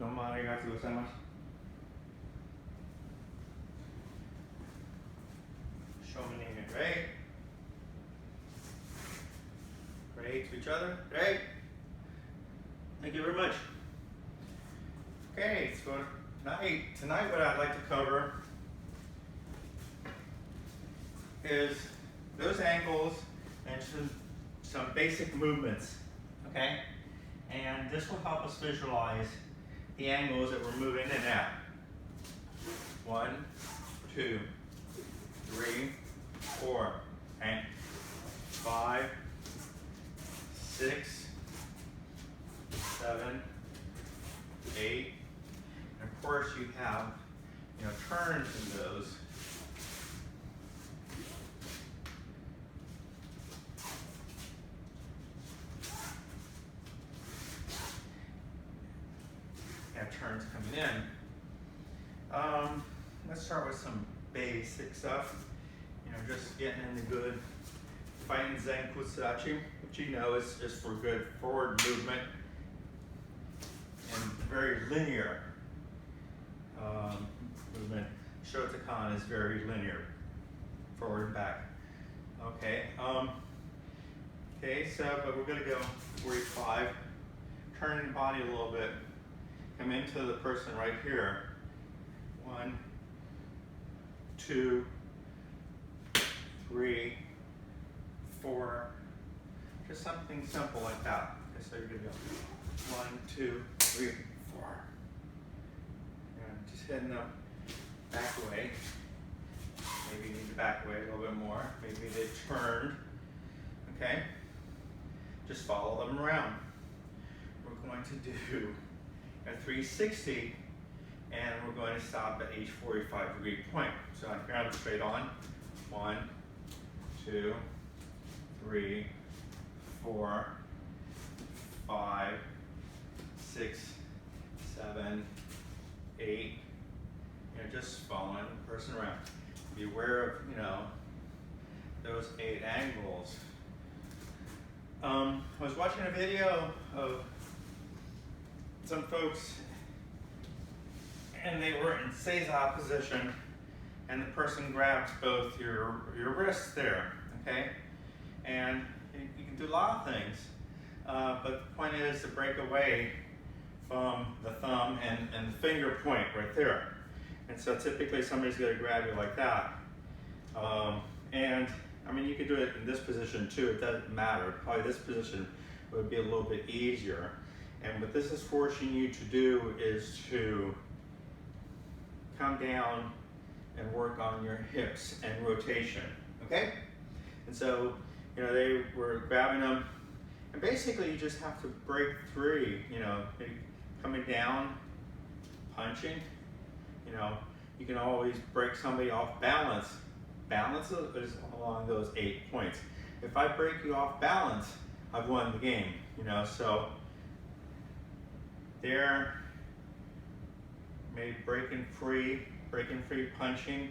どうもありがとうございます。Showing it, right? Great to each other, right? Thank you very much. Okay, so tonight what I'd like to cover is those angles and some basic movements, okay? And this will help us visualize the angles that we're moving in and out. 1, 2, 3, 4, and 5, 6, 7, 8, and of course you have, turns in those. Have turns coming in. Let's start with some basic stuff. Just getting into good fighting Zenkusachi, which is for good forward movement and very linear movement. Shotokan is very linear, forward and back. Okay. But we're gonna go 45. Turn the body a little bit. Come into the person right here. 1, 2, 3, 4. Just something simple like that. Okay, so you're gonna go 1, 2, 3, 4. And just heading the back away. Maybe you need to back away a little bit more. Maybe they turned. Okay? Just follow them around. We're going to do a 360, and we're going to stop at each 45-degree point. So I grab them straight on. 1, 2, 3, 4, 5, 6, 7, 8. Just following the person around. Be aware of, those 8 angles. I was watching a video of some folks, and they were in Seiza position, and the person grabs both your wrists there, okay? And you can do a lot of things, but the point is to break away from the thumb and the finger point right there. And so typically somebody's gonna grab you like that. You can do it in this position too, it doesn't matter. Probably this position would be a little bit easier. And what this is forcing you to do is to come down and work on your hips and rotation, okay? And so, they were grabbing them, and basically you just have to break free, maybe coming down, punching, you can always break somebody off balance. Balance is along those 8 points. If I break you off balance, I've won the game, so there, maybe breaking free, punching,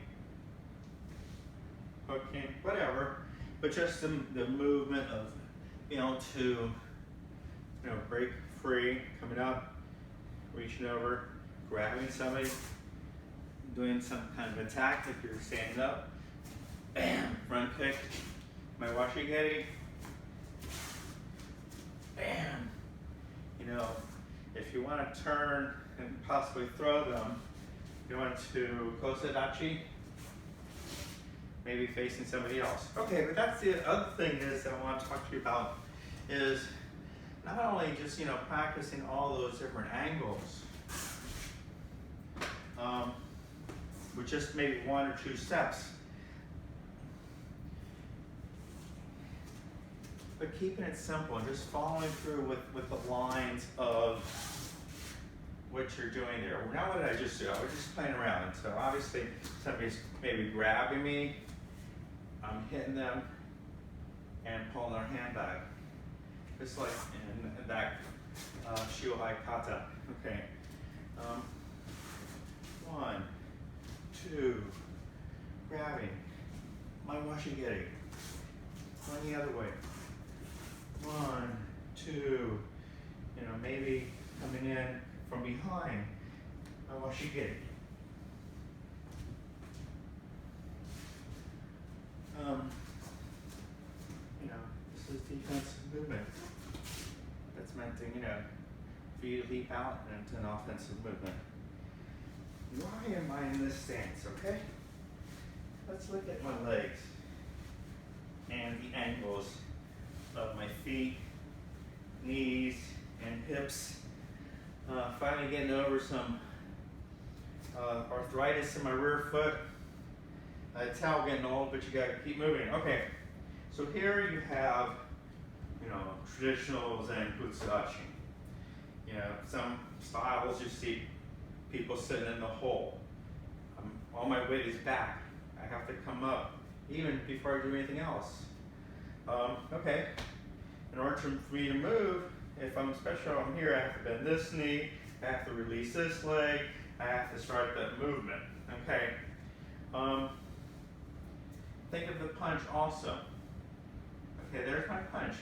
hooking, whatever, but just the movement of being able to, break free, coming up, reaching over, grabbing somebody, doing some kind of attack if you're standing up, bam, front kick, my washigiri, bam, if you want to turn and possibly throw them, you want to kosadachi, maybe facing somebody else. Okay, but that's the other thing is that I want to talk to you about is not only just, practicing all those different angles, with just maybe 1 or 2 steps, but keeping it simple and just following through with the lines of what you're doing there. Now what did I just do? I was just playing around. So obviously somebody's maybe grabbing me, I'm hitting them, and pulling their hand back. Just like in that Shiohai Kata. Okay. 1, 2, grabbing, my washigiri, going the other way. 1, 2, maybe coming in, from behind. I want you to get it. This is defensive movement. That's meant to, for you to leap out into an offensive movement. Why am I in this stance, okay? Let's look at my legs and the angles of my feet, knees, and hips. Finally getting over some arthritis in my rear foot. It's how getting old, but you gotta keep moving. Okay, so here you have, traditional Zen Butsudachi. Some styles you see people sitting in the hole. All my weight is back. I have to come up even before I do anything else. Okay, in order for me to move, especially I'm here, I have to bend this knee, I have to release this leg, I have to start that movement. Okay. Think of the punch also. Okay, there's my punch.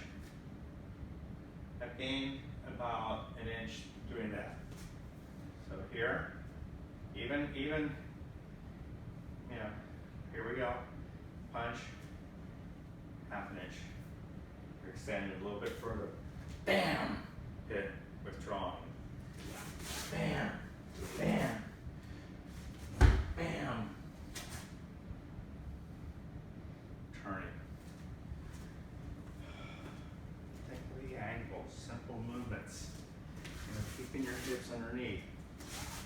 I've gained about an inch doing that. So here, even, here we go. Punch, half an inch. You're extending it a little bit further. Bam! Hit, withdrawing. Bam, bam, bam. Turning. Think of the angles, simple movements. Keeping your hips underneath.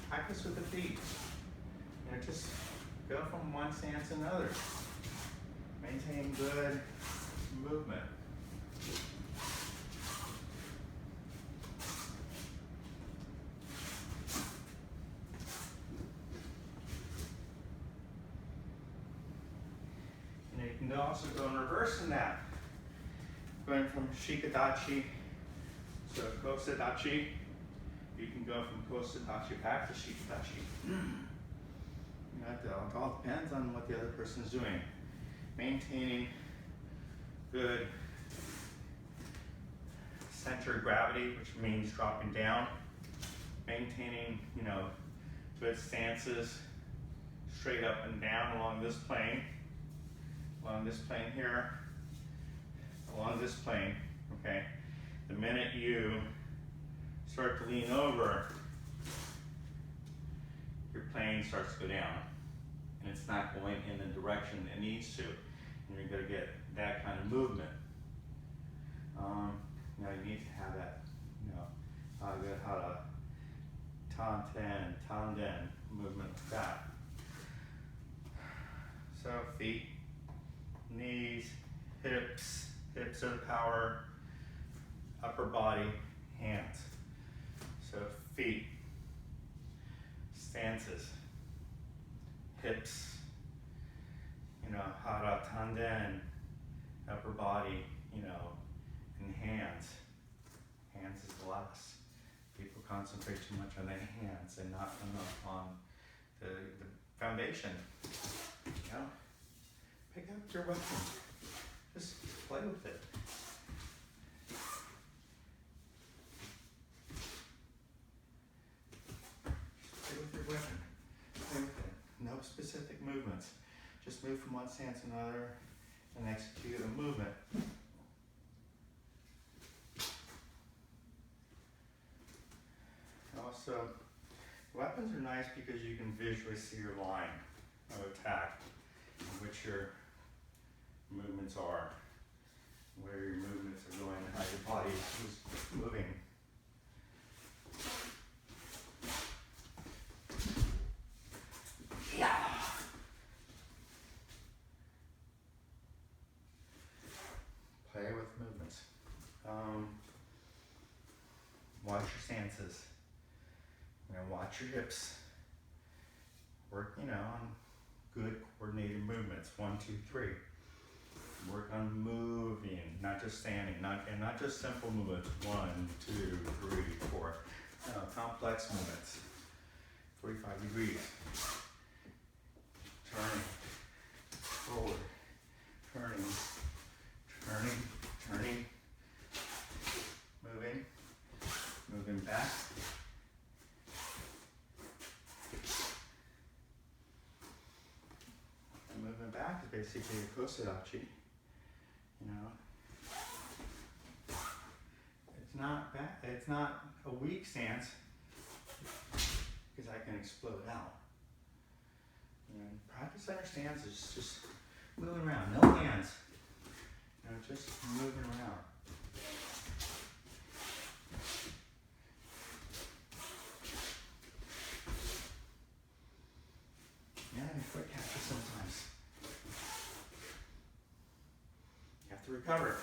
Practice with the feet. Just go from one stance to another. Maintain good movement. And you can also go in reverse in that. Going from Shikadachi to Kosadachi. You can go from Kosadachi back to Shikadachi. It all depends on what the other person is doing. Maintaining good center of gravity, which means dropping down. Maintaining, good stances, straight up and down along this plane here, along this plane, okay? The minute you start to lean over, your plane starts to go down. And it's not going in the direction it needs to. And you're going to get that kind of movement. You need to have that, how to tanden movement like that. So feet, knees, hips are the power, upper body, hands. So feet, stances, hips, hara tanden, upper body, and hands. Hands is the last. People concentrate too much on the hands and not enough on the foundation. Pick up your weapon. Just play with it. Play with your weapon. Play with it. No specific movements. Just move from one stance to another and execute a movement. Also, weapons are nice because you can visually see your line of attack, which your movements are, where your movements are going, and how your body is moving. Yeah. Play with movements. Watch your stances. Watch your hips. Work, on good coordinated movements. 1, 2, 3. Work on moving, not just standing, not just simple movements. 1, 2, 3, 4. Complex movements. 45 degrees. Turning. Forward. Turning. Moving. Moving back. basically a kosodachi. You know, it's not bad. It's not a weak stance because I can explode out. You know, practice center stance is just moving around, no hands. You know, just moving around. Yeah, foot catches sometimes. You have to recover.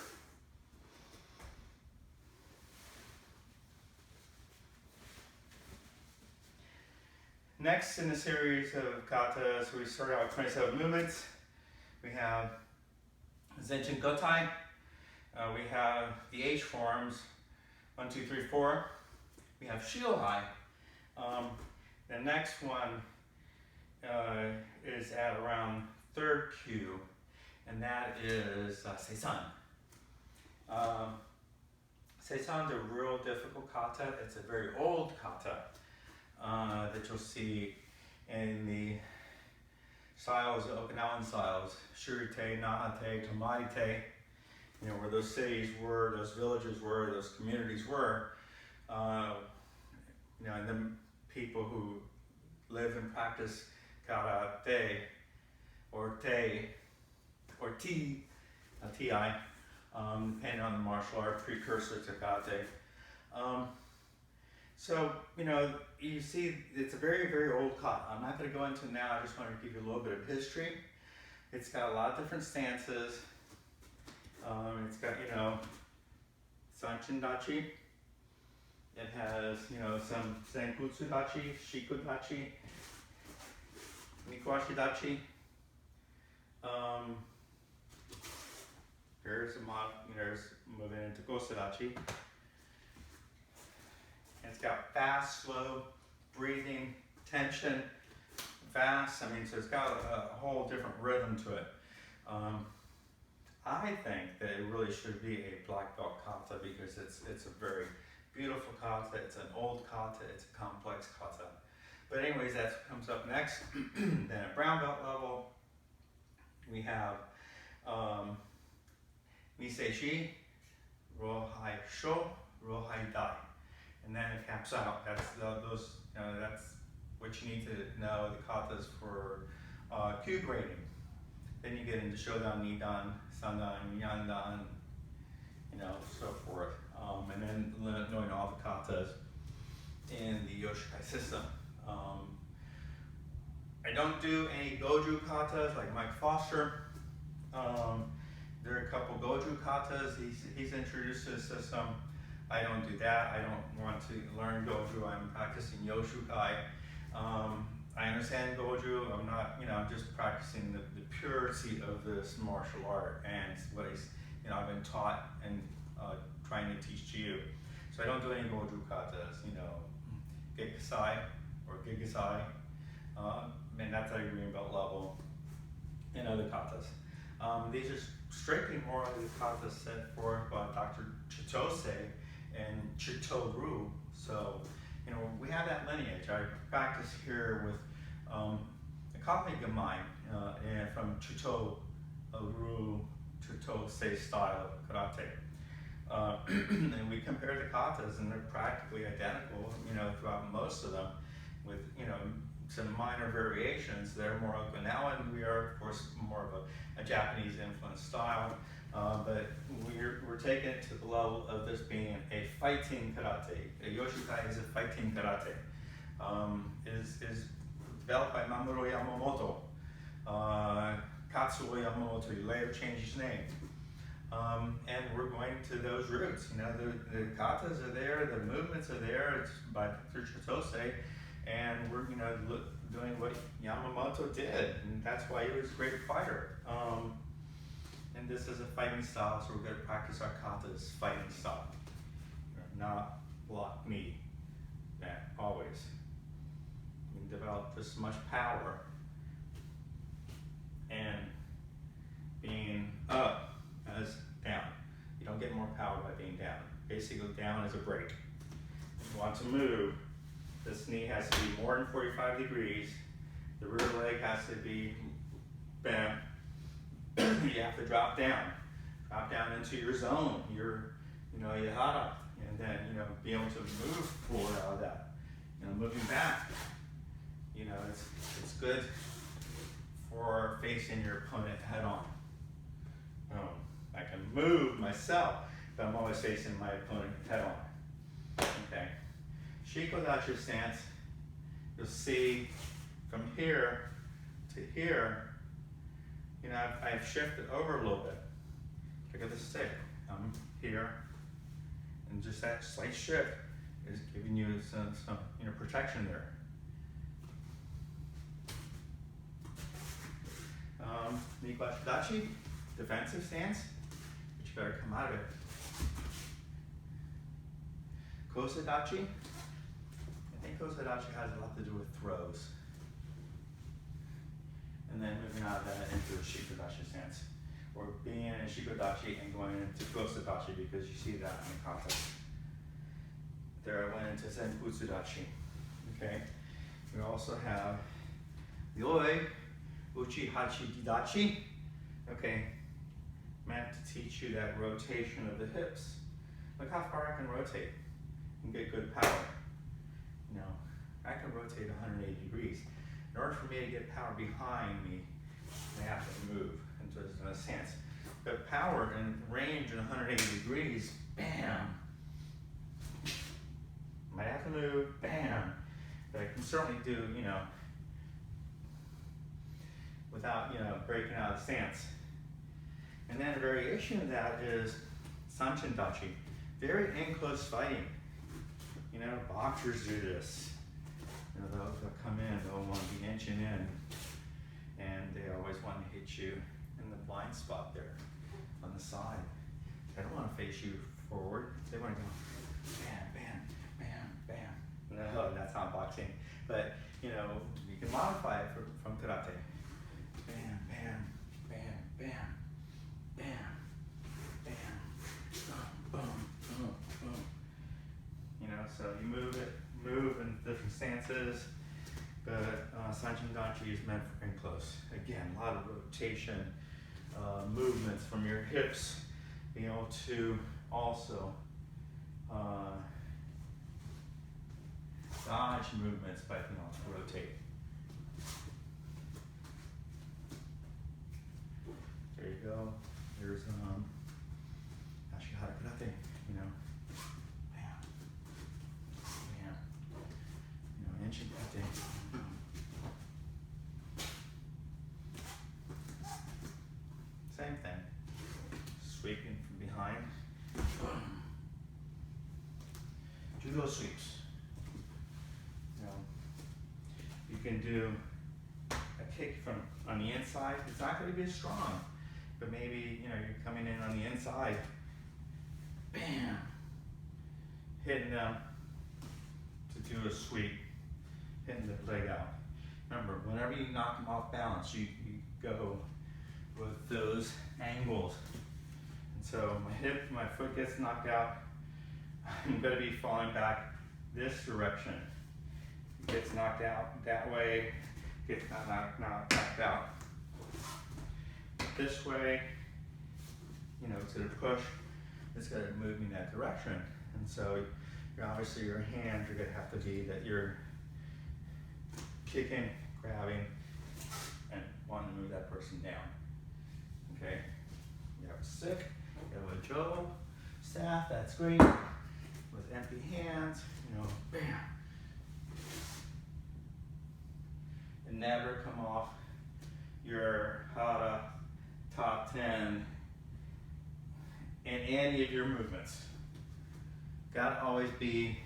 Next in the series of katas, we start out with 27 movements. We have Zenjin Gotai. We have the H forms, 1, 2, 3, 4. We have Shiohai. The next one is at around 3rd kyu, and that is Seisan. Seisan's a real difficult kata. It's a very old kata that you'll see in the styles, the Okinawan styles, Shurite, Nahate, Tomarite, you know, where those cities were, those villages were, those communities were. You know, and the people who live and practice karate, or te, or ti, depending on the martial art precursor to karate. So, you know, you see it's a very, very old kata. I'm not going to go into it now, I just wanted to give you a little bit of history. It's got a lot of different stances. It's got, you know, Sanchin Dachi. It has, you know, some Senkutsu Dachi, Shiku Dachi, Mikuashi Dachi. Here's a mod, there's moving into Kosodachi. It's got fast, slow, breathing, tension, fast. I mean, so it's got a whole different rhythm to it. I think that it really should be a black belt kata because it's a very beautiful kata. It's an old kata. It's a complex kata. But anyways, that comes up next. Then at brown belt level, we have Miseishi, Rohai Sho, Rohai Dai. And then it caps out. That's those. You know, that's what you need to know. The katas for kyu grading. Then you get into Shodan, Nidan, Sandan, Yandan, you know, so forth. And then knowing all the katas in the Yoshikai system. I don't do any Goju katas like Mike Foster. There are a couple Goju katas he's introduced to the system. I don't do that. I don't want to learn Goju. I'm practicing Yoshukai. I understand Goju. I'm not, you know, I'm just practicing the purity of this martial art and what you know, I've been taught and trying to teach to you. So I don't do any Goju katas, you know, Gekisai or Gigasai, and that's at a green belt level, and other katas. These are strictly more of the katas set forth by Dr. Chitose and Chitoru. So, you know, we have that lineage. I practice here with a copy of mine and from Chitoru, Chitose style karate. And we compare the katas and they're practically identical, you know, throughout most of them with, you know, some minor variations. They're more Okinawan. We are, of course, more of a Japanese influenced style. But we're taking it to the level of this being a fighting karate. A Yoshikai is a fighting karate. Is developed by Mamoru Yamamoto. Katsuo Yamamoto, he later changed his name. And we're going to those roots. You know, the katas are there, the movements are there. It's by Dr. Chitose, and we're, you know, doing what Yamamoto did, and that's why he was a great fighter. And this is a fighting style, so we're going to practice our katas fighting style, not block me. That always. We develop this much power and being up as down. You don't get more power by being down. Basically, down is a break. If you want to move, this knee has to be more than 45 degrees. The rear leg has to be bent you have to drop down into your zone, your, hara, and then, be able to move forward out of that, moving back. It's good for facing your opponent head on. I can move myself, but I'm always facing my opponent head on. Okay. Shikodachi stance, you'll see from here to here, I've shifted over a little bit. Look at the stick. I'm here, and just that slight shift is giving you some protection there. Nikwashidachi, defensive stance, but you better come out of it. Kosadachi, I think Kosadachi has a lot to do with throws. And then moving out of that into a Shikodachi stance. Or being in a Shikodachi and going into Kosadachi, because you see that in the context. There I went into Zenbutsudachi. Okay. We also have Ryoi Uchi Hachi Didachi. Okay. Meant to teach you that rotation of the hips. Look how far I can rotate and get good power. I can rotate 180 degrees. In order for me to get power behind me, I have to move into a stance. But power and range in 180 degrees, bam. Might have to move, bam. But I can certainly do, without, breaking out of the stance. And then a variation of that is Sanchin-dachi. Very in-close fighting. Boxers do this. They'll come in, they'll want to be inching in, and they always want to hit you in the blind spot there on the side. They don't want to face you forward. They want to go bam, bam, bam, bam. No, that's not boxing. But, you can modify it from karate. Bam, bam, bam, bam, bam, bam, boom, boom, boom, boom. So you move in different stances, but Sanchin-dachi is meant for in close. Again, a lot of rotation, movements from your hips, being able to also dodge movements by being able to rotate. There you go. There's Ashihara Karate, Ancient karate. Same thing. Sweeping from behind. Judo sweeps. You can do a kick from on the inside. It's not going to be as strong, but maybe you're coming in on the inside. Bam. Hitting them to do a sweep. Hitting the leg out. Remember, whenever you knock them off balance, you go with those angles. And so my foot gets knocked out, I'm going to be falling back this direction. It gets knocked out that way, gets knocked out this way, to the push, it's going to move me in that direction. And so obviously your hands are going to have to be that you're kicking, grabbing, and wanting to move that person down. Okay? You have a stick, you have a jo staff, that's great. With empty hands, bam. And never come off your hara top 10 in any of your movements. Gotta always be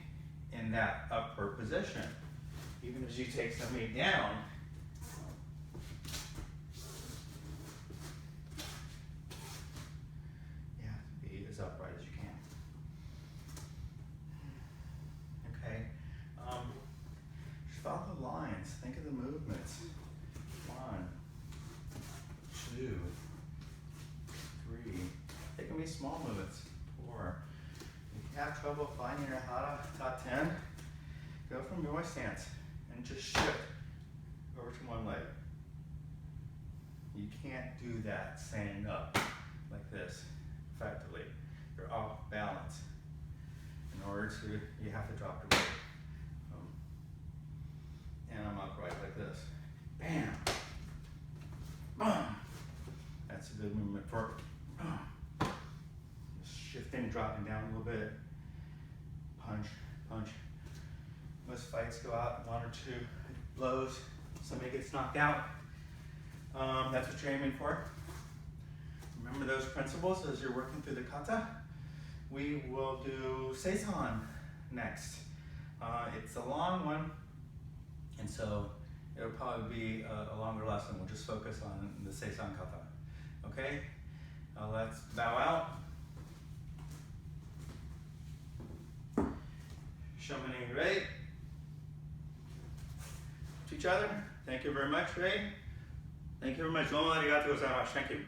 in that upward position. Even as you take somebody down, you have to be as upright as you can. Okay? Just follow the lines. Think of the movements. 1, 2, 3. They can be small movements. 4. If you have trouble finding your hara top 10, go from your stance and just shift over to one leg. You can't do that standing up like this effectively. You're off balance. In order to, you have to drop your weight. And I'm upright like this. Bam! Boom! That's a good movement for just shifting, dropping down a little bit. Punch, punch. Most fights go out in 1 or 2 blows. Somebody gets knocked out. That's what you're aiming for. Remember those principles as you're working through the kata. We will do Seisan next. It's a long one, and so it'll probably be a longer lesson. We'll just focus on the Seisan kata. Okay? Let's bow out. Shomani Rei. To each other. Thank you very much, Rei. Thank you very much. Domo arigatou gozaimasu. Thank you.